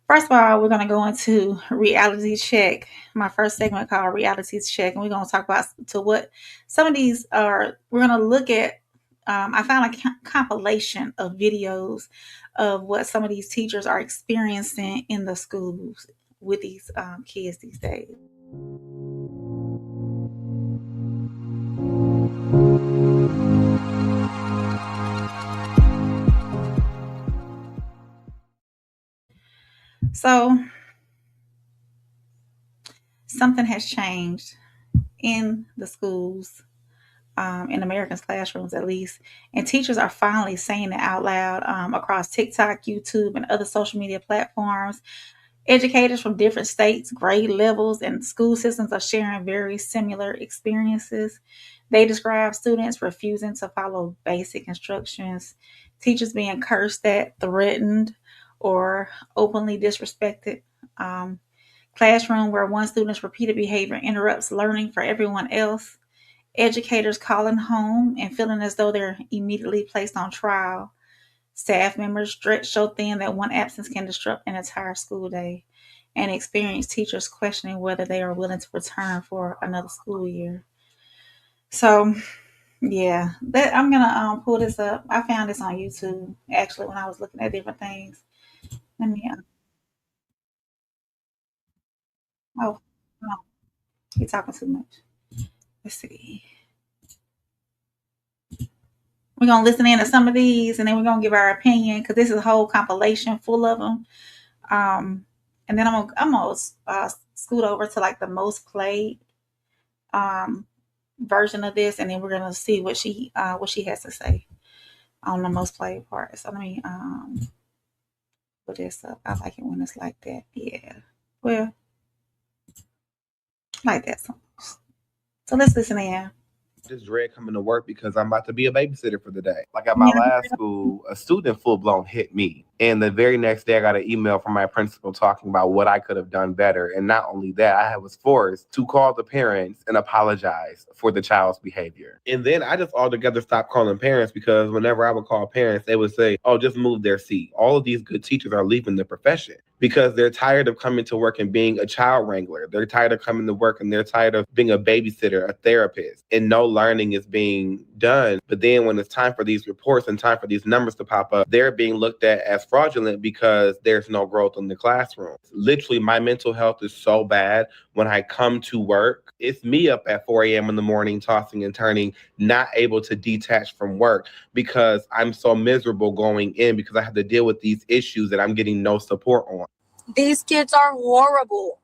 First of all, we're going to go into reality check. My first segment called reality check, and we're going to talk about to what some of these are. We're going to look at. I found a compilation of videos of what some of these teachers are experiencing in the schools with these kids these days. So something has changed in the schools, in Americans' classrooms at least, and teachers are finally saying it out loud across TikTok, YouTube, and other social media platforms. Educators from different states, grade levels, and school systems are sharing very similar experiences. They describe students refusing to follow basic instructions, teachers being cursed at, threatened, or openly disrespected. Um, Classroom where one student's repeated behavior interrupts learning for everyone else. Educators calling home and feeling as though they're immediately placed on trial. Staff members stretched so thin that one absence can disrupt an entire school day. And experienced teachers questioning whether they are willing to return for another school year. So, yeah, I'm gonna pull this up. I found this on YouTube actually when I was looking at different things. Let me. Oh, no, you're talking too much. Let's see. We're gonna listen in to some of these, and then we're gonna give our opinion because this is a whole compilation full of them. And then I'm gonna scoot over to like the most played um, version of this, and then we're gonna see what she has to say on the most played part. So let me put this up. I like it when it's like that. Yeah. Well, like that. So let's listen in. Just dread coming to work because I'm about to be a babysitter for the day. Like at my Yeah. last school, a student full blown hit me. And the very next day, I got an email from my principal talking about what I could have done better. And not only that, I was forced to call the parents and apologize for the child's behavior. And then I just altogether stopped calling parents because whenever I would call parents, they would say, oh, just move their seat. All of these good teachers are leaving the profession because they're tired of coming to work and being a child wrangler. They're tired of coming to work and they're tired of being a babysitter, a therapist, and no learning is being done. But then when it's time for these reports and time for these numbers to pop up, they're being looked at as fraudulent because there's no growth in the classroom. Literally, my mental health is so bad when I come to work. It's me up at 4 a.m. in the morning, tossing and turning, not able to detach from work because I'm so miserable going in because I have to deal with these issues that I'm getting no support on. These kids are horrible.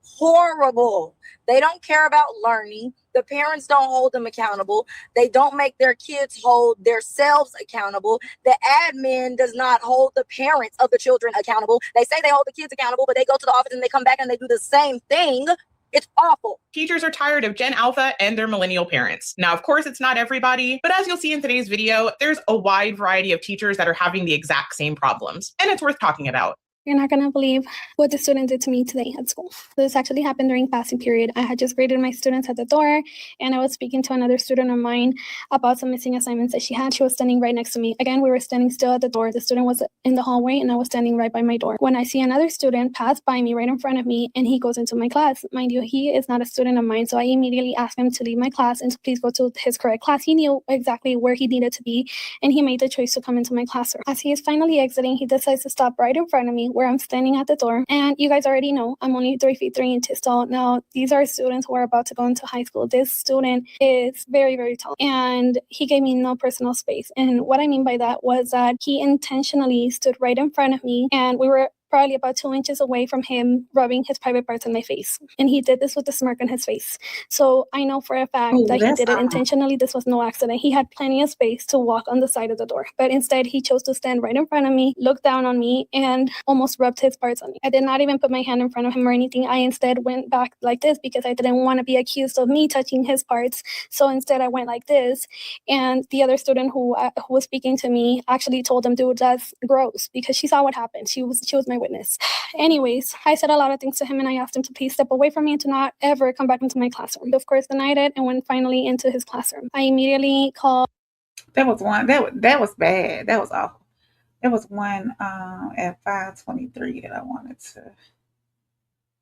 Horrible. They don't care about learning. The parents don't hold them accountable. They don't make their kids hold themselves accountable. The admin does not hold the parents of the children accountable. They say they hold the kids accountable, but they go to the office and they come back and they do the same thing. It's awful. Teachers are tired of Gen Alpha and their millennial parents. Now, of course, it's not everybody, but as you'll see in today's video, there's a wide variety of teachers that are having the exact same problems, and it's worth talking about. You're not going to believe what the student did to me today at school. This actually happened during passing period. I had just graded my students at the door, and I was speaking to another student of mine about some missing assignments that she had. She was standing right next to me. Again, we were standing still at the door. The student was in the hallway, and I was standing right by my door. When I see another student pass by me right in front of me, and he goes into my class. Mind you, he is not a student of mine, so I immediately asked him to leave my class and to please go to his correct class. He knew exactly where he needed to be, and he made the choice to come into my classroom. As he is finally exiting, he decides to stop right in front of me where I'm standing at the door. And you guys already know I'm only 3 feet 3 inches tall. Now, these are students who are about to go into high school. This student is very, very tall. And he gave me no personal space. And what I mean by that was that he intentionally stood right in front of me, and we were probably about 2 inches away from him rubbing his private parts on my face. And he did this with a smirk on his face. So I know for a fact that he did it intentionally. This was no accident. He had plenty of space to walk on the side of the door. But instead, he chose to stand right in front of me, look down on me, and almost rubbed his parts on me. I did not even put my hand in front of him or anything. I instead went back like this because I didn't want to be accused of me touching his parts. So instead, I went like this. And the other student who was speaking to me actually told him, dude, that's gross, because she saw what happened. She was my witness. Anyways, I said a lot of things to him, and I asked him to please step away from me and to not ever come back into my classroom. He, of course, denied it and went finally into his classroom. I immediately called. That was one. That was bad. That was awful. There was one at 5:23 that I wanted to.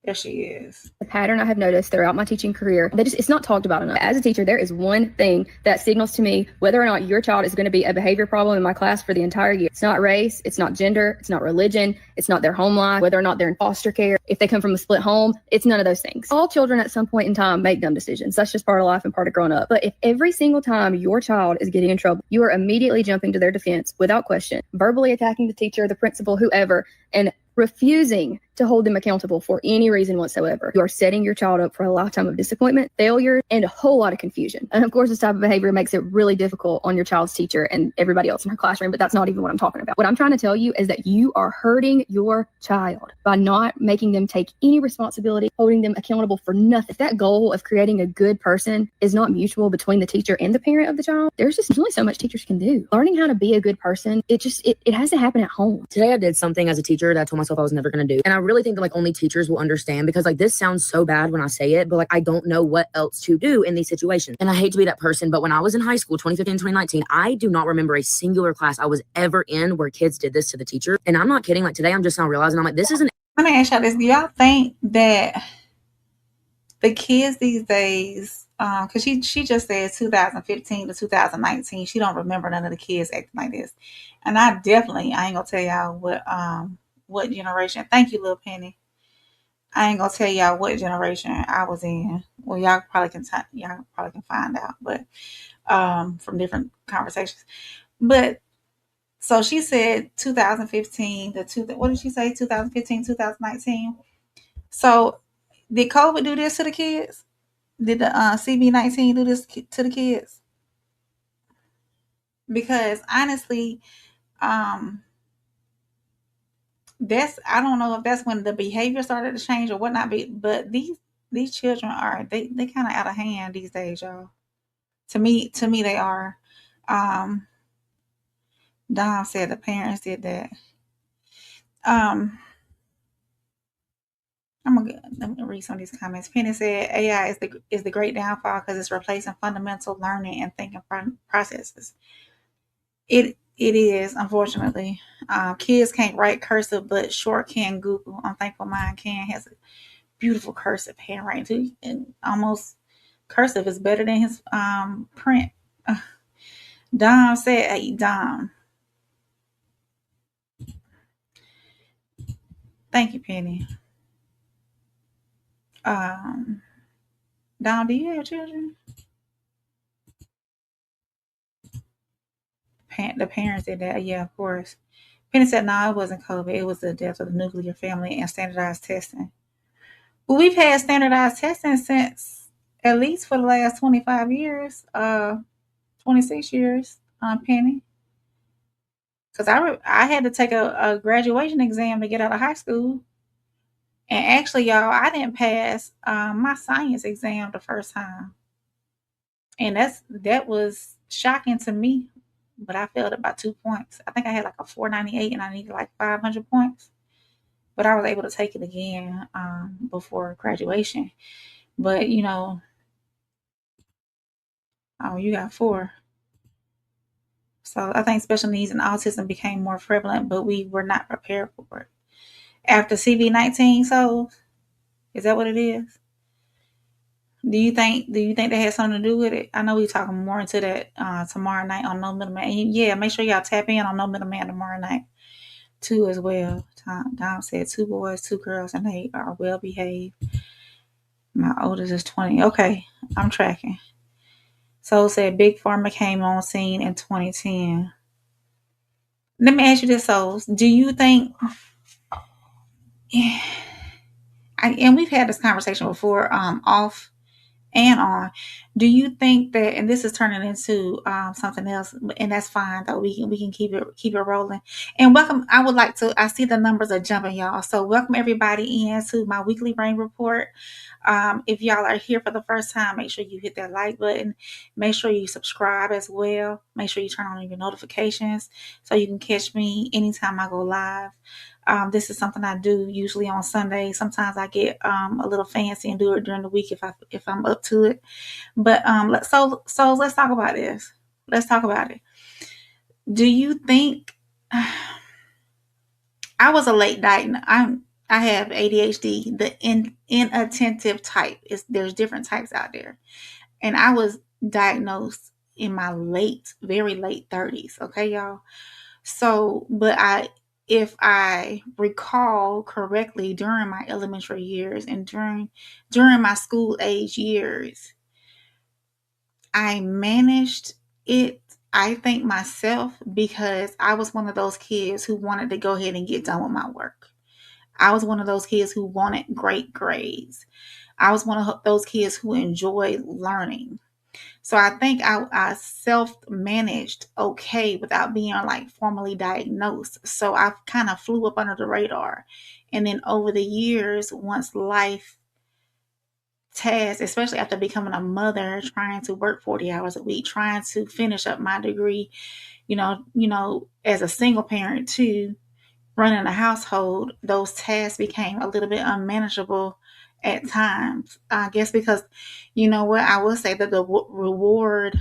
There she is. The pattern I have noticed throughout my teaching career, it's not talked about enough. As a teacher, there is one thing that signals to me whether or not your child is going to be a behavior problem in my class for the entire year. It's not race, it's not gender, it's not religion, it's not their home life, whether or not they're in foster care, if they come from a split home, it's none of those things. All children at some point in time make dumb decisions. That's just part of life and part of growing up. But if every single time your child is getting in trouble, you are immediately jumping to their defense without question, verbally attacking the teacher, the principal, whoever, and refusing to hold them accountable for any reason whatsoever, you are setting your child up for a lifetime of disappointment, failure, and a whole lot of confusion. And of course, this type of behavior makes it really difficult on your child's teacher and everybody else in her classroom, but that's not even what I'm talking about. What I'm trying to tell you is that you are hurting your child by not making them take any responsibility, holding them accountable for nothing. If that goal of creating a good person is not mutual between the teacher and the parent of the child, there's only so much teachers can do. Learning how to be a good person, it has to happen at home. Today I did something as a teacher that I told myself I was never going to do. And I really think that like only teachers will understand, because like this sounds so bad when I say it, but like I don't know what else to do in these situations. And I hate to be that person, but when I was in high school, 2015, 2019, I do not remember a singular class I was ever in where kids did this to the teacher. And I'm not kidding. Like today I'm just now realizing, I'm like, this isn't. Let me ask y'all this. Do y'all think that the kids these days, because she just said 2015 to 2019, she don't remember none of the kids acting like this. And I ain't gonna tell y'all what generation. Thank you, Little Penny. I ain't gonna tell y'all what generation I was in. Well, y'all probably can find out, but from different conversations. But so she said 2015 to what did she say? 2015, 2019. So did COVID do this to the kids? Did the CV-19 do this to the kids? Because honestly, that's, I don't know if that's when the behavior started to change or whatnot. But these children are they kind of out of hand these days, y'all. To me, they are. Dom said the parents did that. Let me read some of these comments. Penny said AI is the great downfall because it's replacing fundamental learning and thinking processes. It is, unfortunately. Kids can't write cursive, but short can Google. I'm thankful mine can. Has a beautiful cursive handwriting too, and almost cursive is better than his print. Dom said, "Hey, Dom." Thank you, Penny. Dom, do you have children? The parents did that. Yeah, of course. Penny said, no, it wasn't COVID. It was the death of the nuclear family and standardized testing. Well, we've had standardized testing since at least for the last 25 years, 26 years, Penny. Because I had to take a graduation exam to get out of high school. And actually, y'all, I didn't pass my science exam the first time. And that was shocking to me. But I failed it by 2 points. I think I had like a 498 and I needed like 500 points. But I was able to take it again before graduation. But, oh, you got 4. So I think special needs and autism became more prevalent, but we were not prepared for it. After CV-19, so is that what it is? Do you think that has something to do with it? I know we're talking more into that tomorrow night on No Middleman. And yeah, make sure y'all tap in on No Middleman tomorrow night too as well. Dom said 2 boys, 2 girls, and they are well behaved. My oldest is 20. Okay, I'm tracking. So said Big Pharma came on scene in 2010. Let me ask you this, Souls. Do you think? And we've had this conversation before, off and on. Do you think that, and this is turning into something else, and that's fine though. We can keep it rolling. And welcome. I see the numbers are jumping, y'all. So welcome everybody in to my weekly rain report. If y'all are here for the first time, make sure you hit that like button. Make sure you subscribe as well. Make sure you turn on your notifications so you can catch me anytime I go live. This is something I do usually on Sunday. Sometimes I get a little fancy and do it during the week if I'm up to it. But so let's talk about this. Let's talk about it. Do you think I was a late diagnosis. I have ADHD, the inattentive type. There's different types out there, and I was diagnosed in my very late 30s. Okay, y'all. So, if I recall correctly, during my elementary years and during my school age years, I managed it, I think, myself, because I was one of those kids who wanted to go ahead and get done with my work. I was one of those kids who wanted great grades. I was one of those kids who enjoyed learning. So I think I self-managed okay without being like formally diagnosed. So I kind of flew up under the radar. And then over the years, once life tasks, especially after becoming a mother, trying to work 40 hours a week, trying to finish up my degree, as a single parent too, running a household, those tasks became a little bit unmanageable at times. I guess because, you know what, I will say that the reward,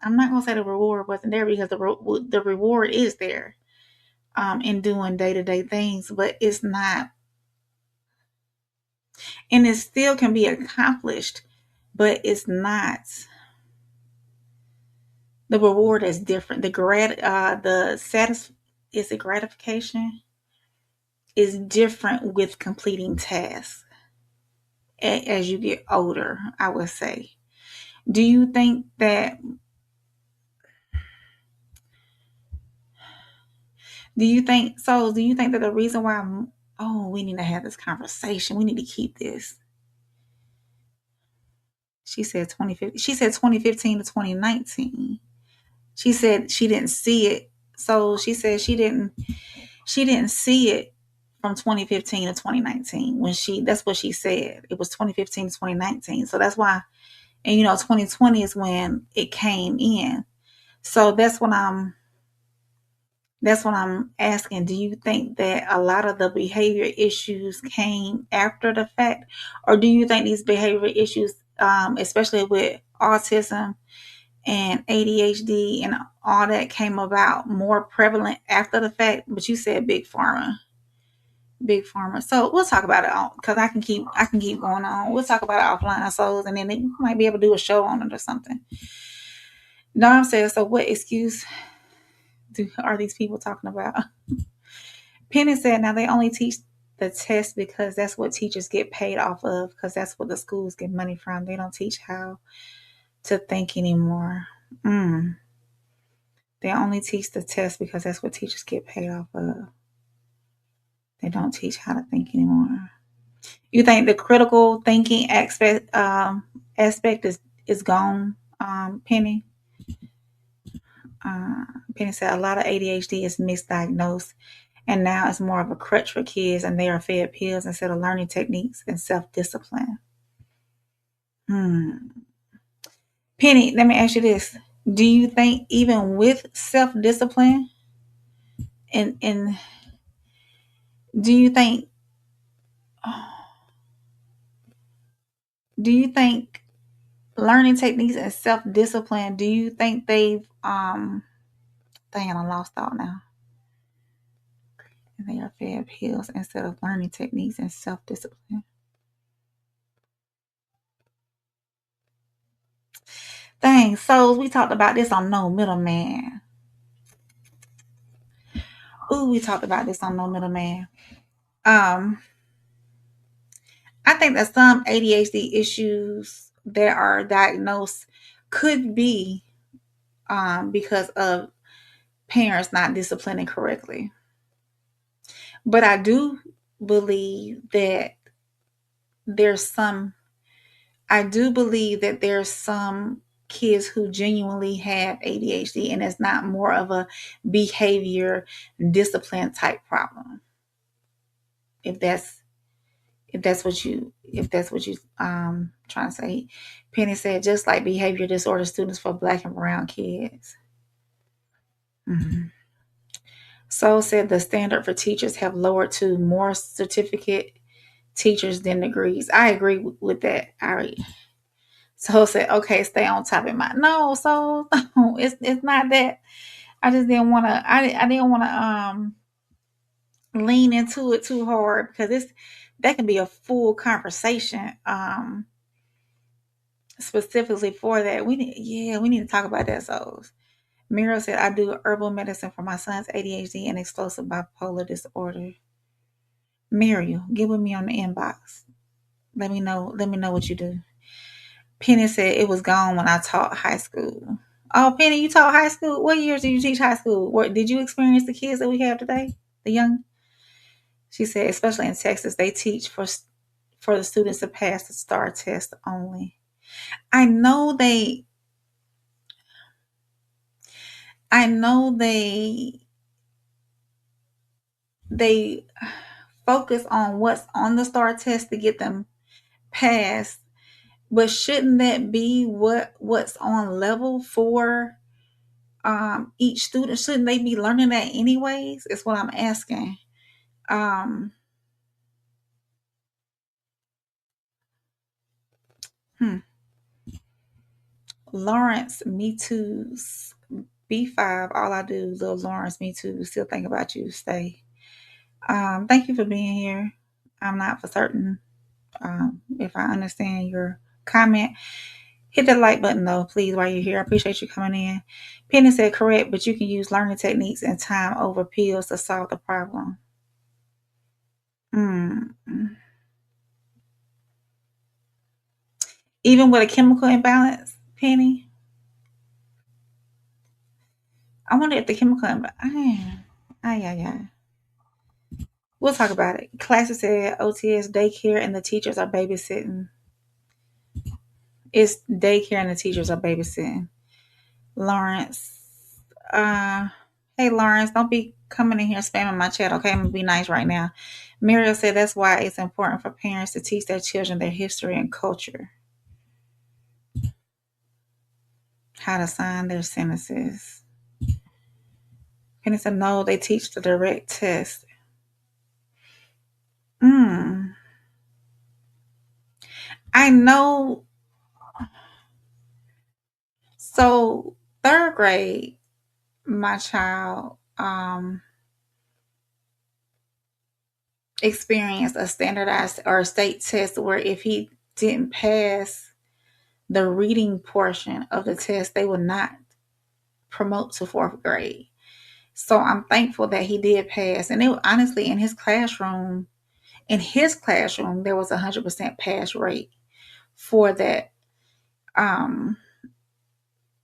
I'm not going to say the reward wasn't there, because the reward is there in doing day-to-day things, but it's not, and it still can be accomplished, but it's not. The reward is different. Is it gratification? Is different with completing tasks as you get older, I would say. Do you think that do you think that the reason why we need to have this conversation. We need to keep this. She said 2015. She said 2015 to 2019. She said she didn't see it. So she said she didn't see it from 2015 to 2019 that's what she said. It was 2015 to 2019. So that's why, and 2020 is when it came in. So that's what I'm asking. Do you think that a lot of the behavior issues came after the fact, or do you think these behavior issues, especially with autism and ADHD and all that, came about more prevalent after the fact? But you said big pharma. So we'll talk about it because I can keep going on. We'll talk about it offline, so, and then they might be able to do a show on it or something. Dom says, so what excuse are these people talking about? Penny said, now they only teach the test because that's what teachers get paid off of, because that's what the schools get money from. They don't teach how to think anymore. They only teach the test because that's what teachers get paid off of. They don't teach how to think anymore. You think the critical thinking aspect is gone, Penny? Penny said a lot of ADHD is misdiagnosed, and now it's more of a crutch for kids, and they are fed pills instead of learning techniques and self-discipline. Penny, let me ask you this. Do you think even with self-discipline, and do you think learning techniques and self-discipline, do you think they've dang, I lost thought now. And they are fed pills instead of learning techniques and self-discipline. Dang, so we talked about this on No Middleman. We talked about this on No Middleman. I think that some ADHD issues that are diagnosed could be because of parents not disciplining correctly. But I do believe that there's some kids who genuinely have ADHD, and it's not more of a behavior discipline type problem. If that's what you trying to say. Penny said, just like behavior disorder students for Black and brown kids. So said the standard for teachers have lowered to more certificate teachers than degrees. I agree with that. So said, okay, stay on topic. No, so it's not that. I just didn't want to. I didn't want to lean into it too hard, because that can be a full conversation specifically for that. We need to talk about that. So Mira said, I do herbal medicine for my son's ADHD and explosive bipolar disorder. Muriel, get with me on the inbox. Let me know what you do. Penny said it was gone when I taught high school. Oh, Penny, you taught high school? What years did you teach high school? What did you experience the kids that we have today? The young? She said, especially in Texas, they teach for the students to pass the STAR test only. I know they focus on what's on the STAR test to get them passed, but shouldn't that be what's on level for each student? Shouldn't they be learning that anyways? Is what I'm asking. Um, Lawrence, me too's B5. All I do, little Lawrence, me too. Still think about you. Stay. Thank you for being here. I'm not for certain if I understand your comment. Hit the like button though, please, while you're here. I appreciate you coming in. Penny said correct, but you can use learning techniques and time over pills to solve the problem. Even with a chemical imbalance, Penny? I wonder if the chemical imbalance. We'll talk about it. Classes said OTS daycare and the teachers are babysitting. It's daycare and the teachers are babysitting. Lawrence. Hey Lawrence, don't be coming in here spamming my chat, okay? I'm gonna be nice right now. Muriel said that's why it's important for parents to teach their children their history and culture. How to sign their sentences. Penny said no, they teach the direct test. I know. So 3rd grade, my child experienced a standardized or a state test where if he didn't pass the reading portion of the test, they would not promote to 4th grade. So I'm thankful that he did pass. And it honestly, in his classroom, there was 100% pass rate for that.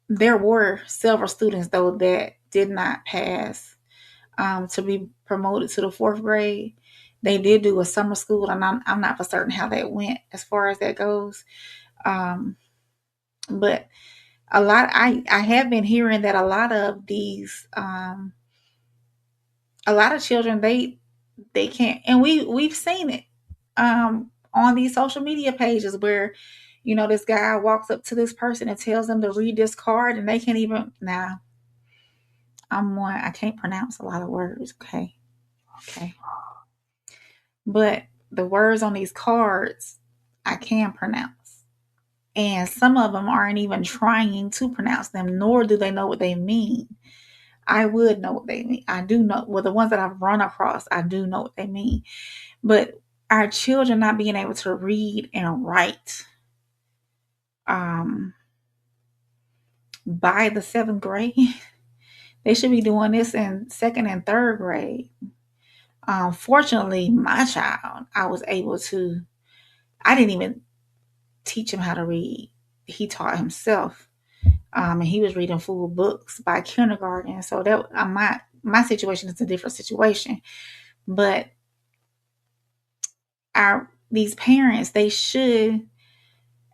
There were several students though that did not pass to be promoted to the 4th grade. They did do a summer school, and I'm not for certain how that went as far as that goes. But a lot, I have been hearing that a lot of these, a lot of children, they can't, and we've seen it on these social media pages where, this guy walks up to this person and tells them to read this card, and they can't even. Now, I can't pronounce a lot of words, okay, but the words on these cards I can pronounce, and some of them aren't even trying to pronounce them, nor do they know what they mean. I would know what they mean. I do know. Well, the ones that I've run across, I do know what they mean. But our children not being able to read and write by the 7th grade, they should be doing this in 2nd and 3rd grade. Fortunately, my child, I didn't even teach him how to read. He taught himself. And he was reading full books by kindergarten. So that my situation is a different situation. But these parents, they should,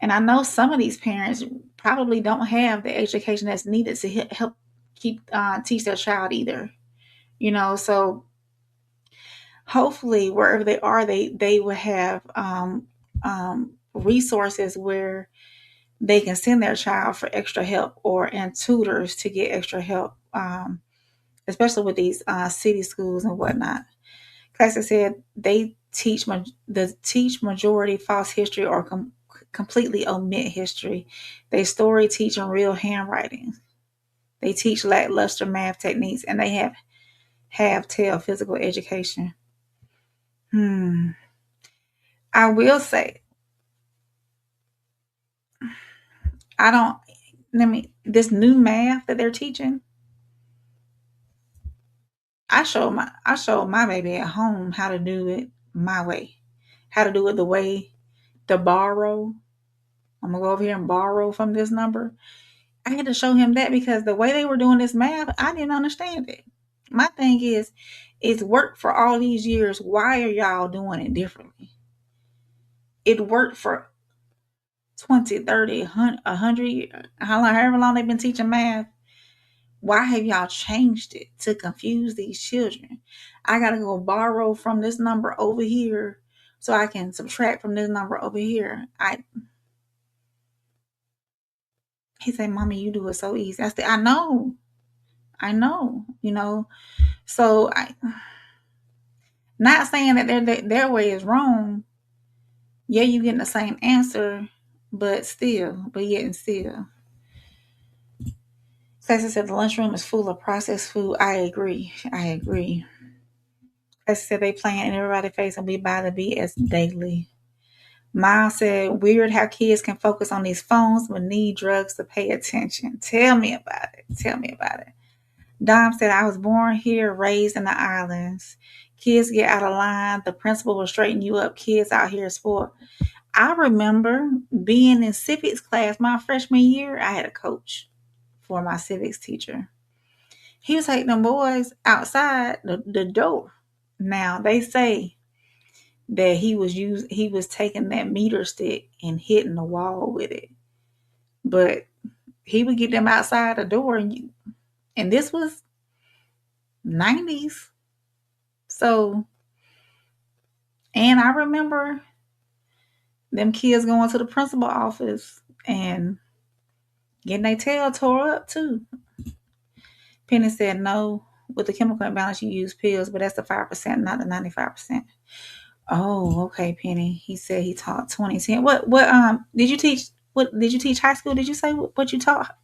and I know some of these parents probably don't have the education that's needed to help teach their child either. So hopefully wherever they are, they will have resources where they can send their child for extra help and tutors to get extra help, especially with these city schools and whatnot. Classes said they teach majority false history or completely omit history. They story teach in real handwriting. They teach lackluster math techniques, and they have tell physical education. I will say, this new math that they're teaching, I showed my baby at home how to do it my way, how to do it the way to borrow. I'm gonna go over here and borrow from this number. I had to show him that because the way they were doing this math, I didn't understand it. My thing is, it's worked for all these years. Why are y'all doing it differently? It worked for 20, 30, 100 years, however long they've been teaching math. Why have y'all changed it to confuse these children? I got to go borrow from this number over here so I can subtract from this number over here. He said, Mommy, you do it so easy. I said, I know, So not saying that their way is wrong. Yeah, you getting the same answer, but yet and still. Classy said the lunchroom is full of processed food. I agree. Classy said they playing in everybody's face and we buy the BS daily. Miles said, weird how kids can focus on these phones but need drugs to pay attention. Tell me about it. Dom said, I was born here, raised in the islands. Kids get out of line. The principal will straighten you up. Kids out here is spoiled. I remember being in civics class my freshman year. I had a coach for my civics teacher. He was taking them boys outside the door. Now, they say that he was taking that meter stick and hitting the wall with it. But he would get them outside the door, and this was 90s. So, and I remember them kids going to the principal office and getting their tail tore up too. Penny said, no, with the chemical imbalance you use pills, but that's the 5%, not the 95%. Oh, okay, Penny. He said he taught 2010. What did you teach? What did you teach high school? Did you say what you taught?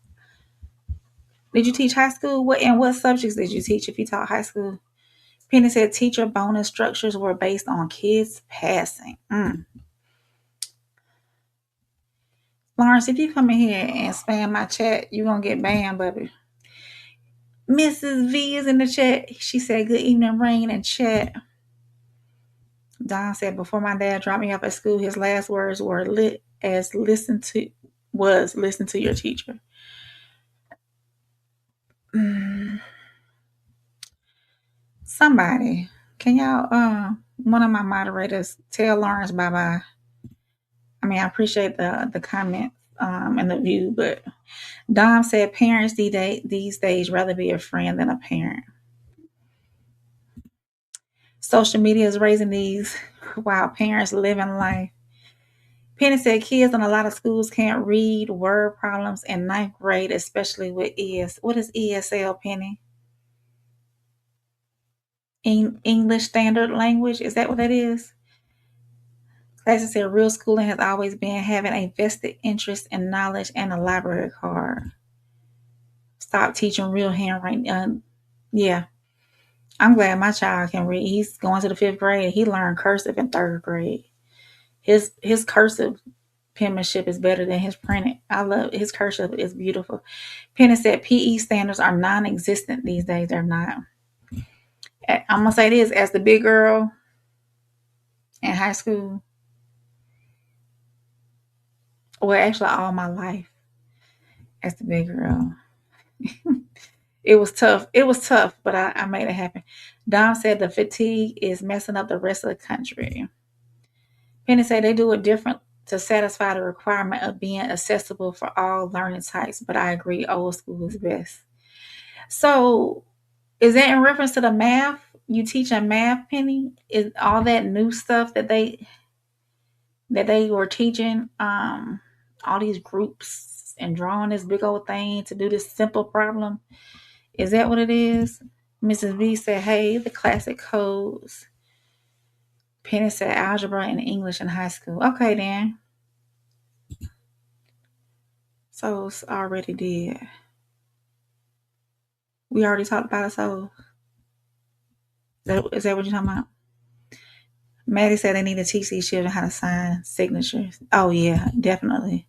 Did you teach high school? What subjects did you teach if you taught high school? Penny said teacher bonus structures were based on kids passing. Lawrence, if you come in here and spam my chat, you're going to get banned, baby. Mrs. V is in the chat. She said, good evening, Rain and chat. Don said, before my dad dropped me off at school, his last words were listen to your teacher. Somebody, can y'all, one of my moderators, tell Lawrence bye-bye. I mean, I appreciate the comments and the view, but Dom said parents these days rather be a friend than a parent. Social media is raising these while parents live in life. Penny said kids in a lot of schools can't read word problems in 9th grade, especially with What is ESL, Penny? English Standard Language? Is that what that is? Classy said real schooling has always been having a vested interest in knowledge and a library card. Stop teaching real handwriting. Yeah. I'm glad my child can read. He's going to the 5th grade. He learned cursive in 3rd grade. His cursive penmanship is better than his printed. I love his cursive. It's beautiful. Penny said PE standards are non-existent these days. They're not. I'm going to say this, as the big girl in high school, well, actually all my life as the big girl. It was tough, but I made it happen. Dom said the fatigue is messing up the rest of the country. Penny said they do it different to satisfy the requirement of being accessible for all learning types, but I agree old school is best. So is that in reference to the math? You teaching math, Penny? Is all that new stuff that they were teaching, all these groups and drawing this big old thing to do this simple problem? Is that what it is? Mrs. B said, hey, the classic codes. Penny said algebra and English in high school. Okay, then. So it's already did. We already talked about it, so is that what you're talking about? Maddie said they need to teach these children how to sign signatures. Oh yeah, definitely.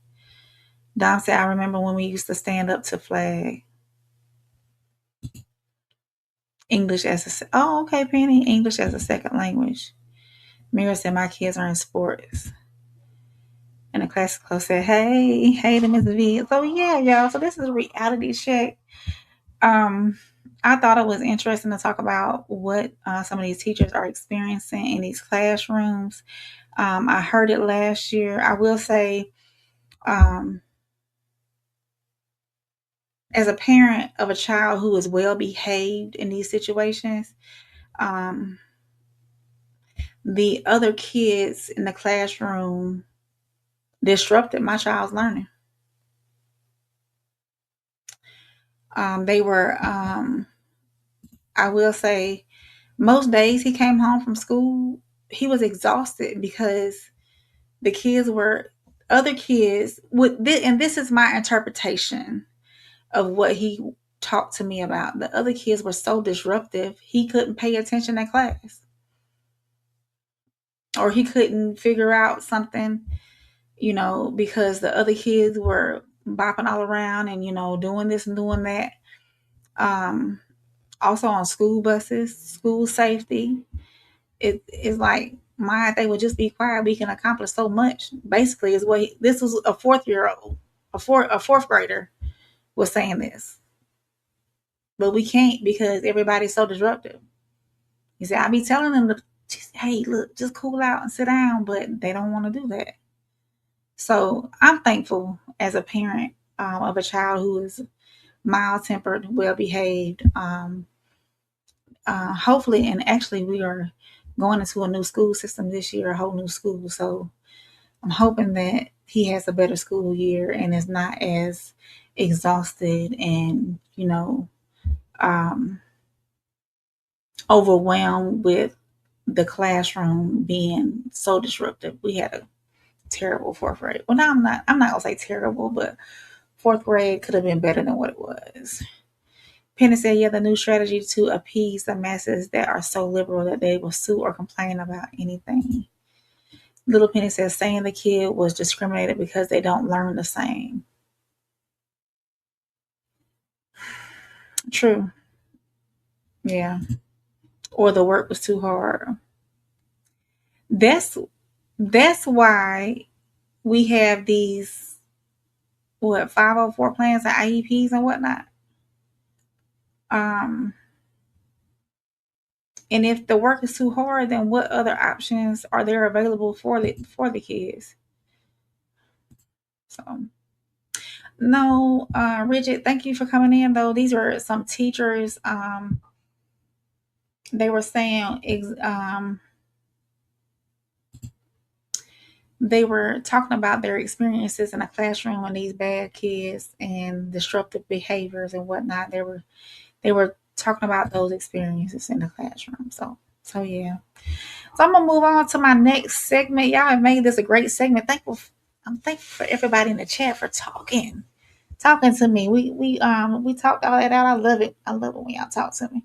Dom said, I remember when we used to stand up to flag. English as a oh, okay, Penny. English as a second language. Mira said my kids are in sports. And the class close said, hey to Mrs. V. So yeah, y'all. So this is a reality check. I thought it was interesting to talk about what some of these teachers are experiencing in these classrooms. I heard it last year. I will say, as a parent of a child who is well behaved in these situations, the other kids in the classroom disrupted my child's learning. They were, I will say, most days he came home from school, he was exhausted because the kids were, other kids, and this is my interpretation of what he talked to me about. The other kids were so disruptive, he couldn't pay attention in class. Or he couldn't figure out something, because the other kids were bopping all around and, doing this and doing that. Also on school buses, school safety. It's like, they would just be quiet. We can accomplish so much. Basically, is what this was a 4-year-old, a fourth grader was saying this. But we can't because everybody's so disruptive. He said, I be telling them to, hey, look, just cool out and sit down, but they don't want to do that. So I'm thankful as a parent of a child who is mild-tempered, well-behaved. Hopefully, and actually we are going into a new school system this year, a whole new school. So I'm hoping that he has a better school year and is not as exhausted and, overwhelmed with the classroom being so disruptive. We had a terrible fourth grade. Well, no, I'm not gonna say terrible, but fourth grade could have been better than what it was. Penny said, yeah, the new strategy to appease the masses that are so liberal that they will sue or complain about anything. Little Penny says, saying the kid was discriminated because they don't learn the same. True. Yeah. Or the work was too hard. That's why we have these 504 plans and IEPs and whatnot. And if the work is too hard, then what other options are there available for the kids? So no, Bridget, thank you for coming in though. These are some teachers. They were saying they were talking about their experiences in a classroom and these bad kids and disruptive behaviors and whatnot. They were talking about those experiences in the classroom. So yeah. So I'm gonna move on to my next segment. Y'all have made this a great segment. I'm thankful for everybody in the chat for talking to me. We talked all that out. I love it. I love it when y'all talk to me.